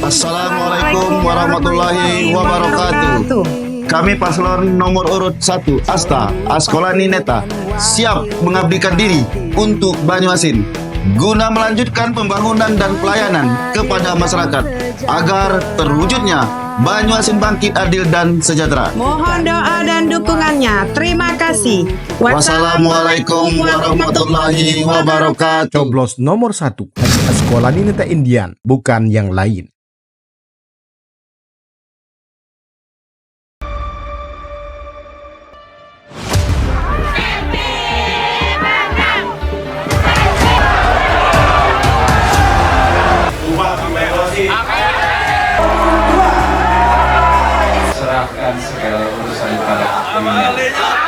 Assalamualaikum warahmatullahi wabarakatuh. Kami paslon nomor urut 1 Asta Askolani Neta siap mengabdikan diri untuk Banyuasin guna melanjutkan pembangunan dan pelayanan kepada masyarakat agar terwujudnya Banyuasin bangkit adil dan sejahtera. Mohon doa dan dukungannya. Terima kasih. Wassalamualaikum warahmatullahi wabarakatuh. Coblos nomor 1 Askolani Neta Indian, bukan yang lain. Serahkan segala urusan pada Amin.